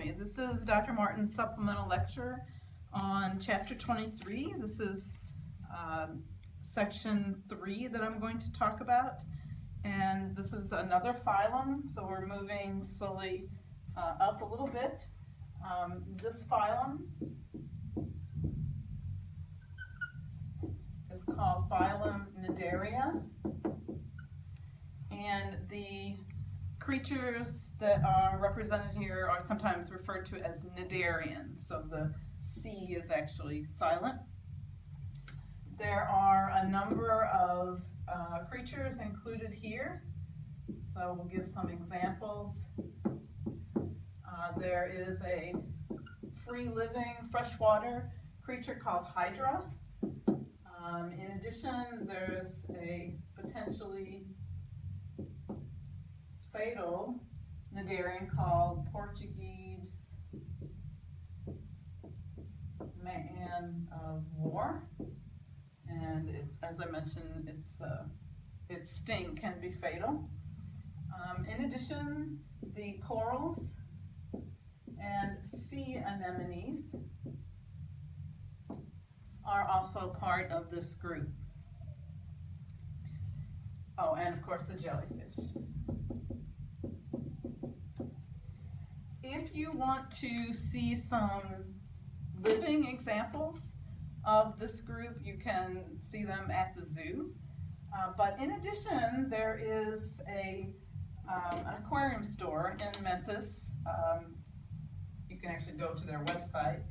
me. This is Dr. Martin's supplemental lecture on chapter 23. This is section 3 that I'm going to talk about. And this is another phylum, so we're moving slowly up a little bit. This phylum is called phylum Cnidaria. And the creatures that are represented here are sometimes referred to as cnidarians, so the C is actually silent. There are a number of creatures included here, so we'll give some examples. There is a free-living freshwater creature called Hydra. In addition, there's a potentially fatal cnidarian called Portuguese man of war, and it's, as I mentioned, its sting can be fatal. In addition, the corals and sea anemones are also part of this group. Oh, and of course the jellyfish. If you want to see some living examples of this group, you can see them at the zoo. But in addition, there is an aquarium store in Memphis. You can actually go to their website.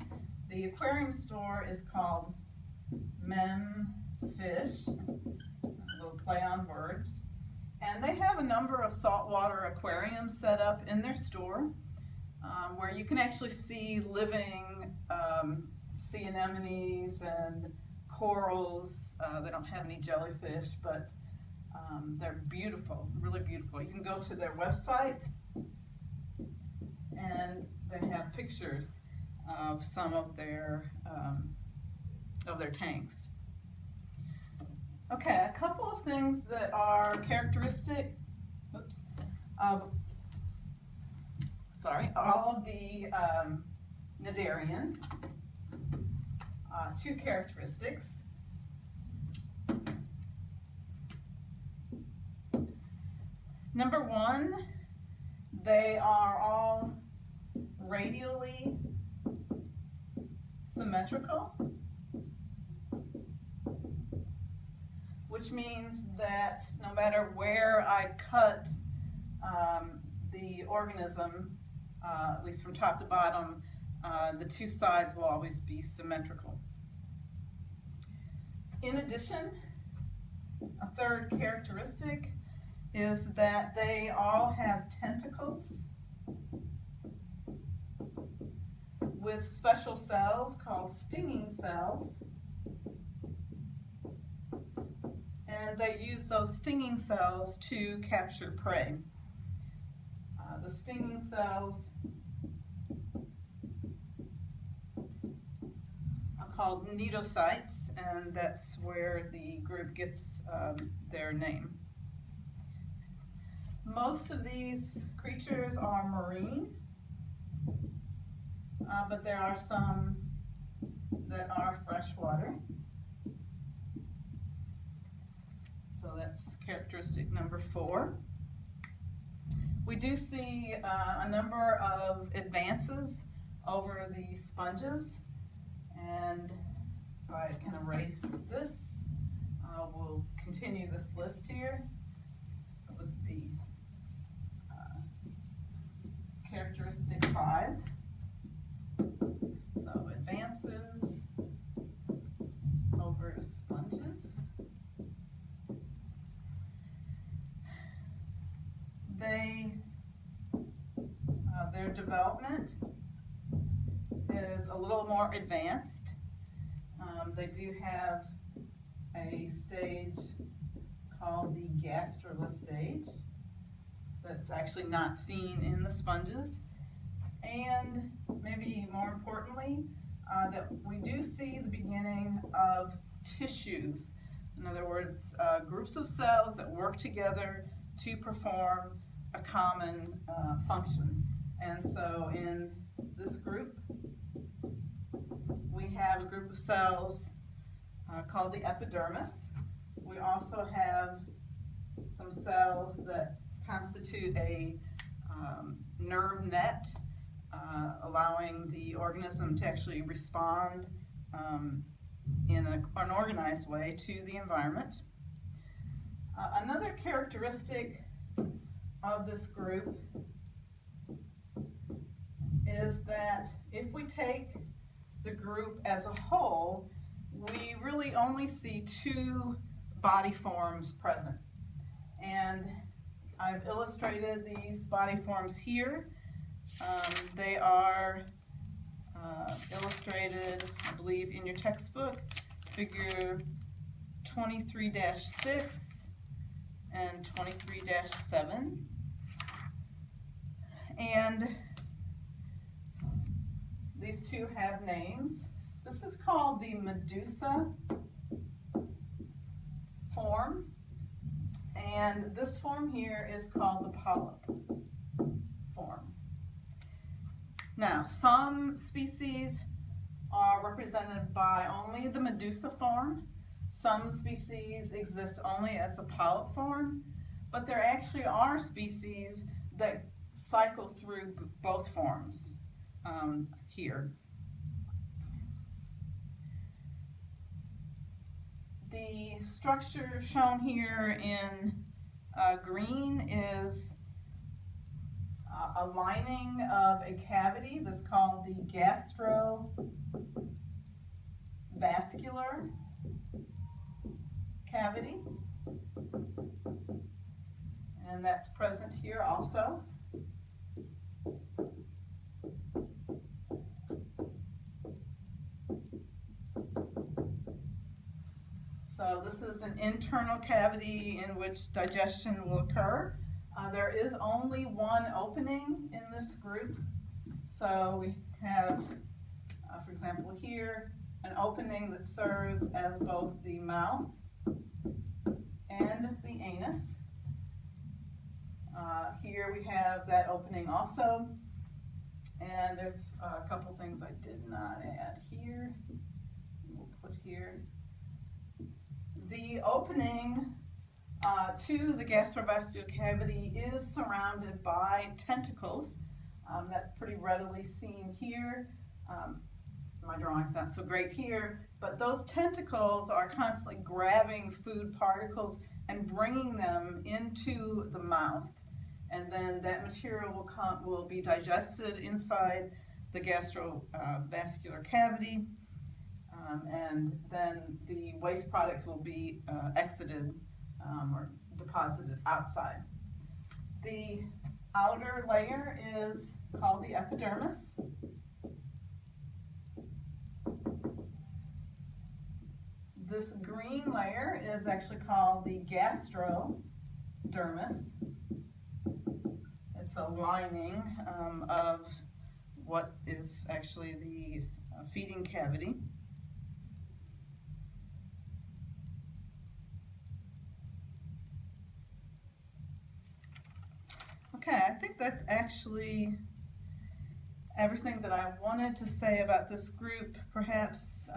The aquarium store is called Memfish, a little play on words. And they have a number of saltwater aquariums set up in their store, where you can actually see living sea anemones and corals. They don't have any jellyfish, but they're beautiful, really beautiful. You can go to their website, and they have pictures of some of their tanks. Okay, a couple of things that are characteristic of all of the cnidarians. Two characteristics. Number one, they are all radially symmetrical, which means that no matter where I cut the organism, at least from top to bottom, the two sides will always be symmetrical. In addition, a third characteristic is that they all have tentacles with special cells called stinging cells, and they use those stinging cells to capture prey. The stinging cells are called cnidocytes, and that's where the group gets their name. Most of these creatures are marine, but there are some that are freshwater. So that's characteristic number 4. We do see a number of advances over the sponges, and if I can erase this, we'll continue this list here. So this is the characteristic 5. So advances over sponges. Their development is a little more advanced. They do have a stage called the gastrula stage that's actually not seen in the sponges. And maybe more importantly, that we do see the beginning of tissues. In other words, groups of cells that work together to perform a common function. And so in this group. We have a group of cells called the epidermis. We also have some cells that constitute a nerve net, allowing the organism to actually respond in an organized way to the environment. Another characteristic of this group is that if we take the group as a whole, we really only see two body forms present. And I've illustrated these body forms here. They are illustrated, I believe, in your textbook, figure 23-6 and 23-7. And these two have names. This is called the Medusa form, and this form here is called the polyp form. Now, some species are represented by only the Medusa form. Some species exist only as the polyp form, but there actually are species that cycle through both forms here. The structure shown here in green is a lining of a cavity that's called the gastrovascular cavity, and that's present here also. So this is an internal cavity in which digestion will occur. There is only one opening in this group. So we have, for example, here, an opening that serves as both the mouth and the anus. Here we have that opening also. And there's a couple things I did not add here. We'll put here. The opening to the gastrovascular cavity is surrounded by tentacles. That's pretty readily seen here. My drawing's not so great here, but those tentacles are constantly grabbing food particles and bringing them into the mouth. And then that material will be digested inside the gastrovascular cavity. And then the waste products will be exited or deposited outside. The outer layer is called the epidermis. This green layer is actually called the gastrodermis. It's a lining of what is actually the feeding cavity. Okay, I think that's actually everything that I wanted to say about this group. Perhaps,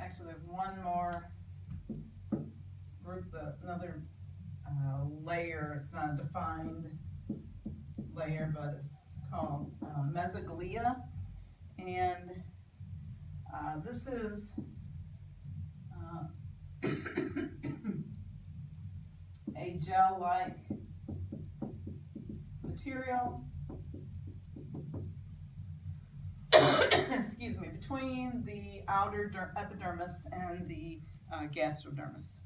actually there's one more group, another layer. It's not a defined layer, but it's called mesoglia. And this is a gel-like material excuse me, between the outer epidermis and the gastrodermis.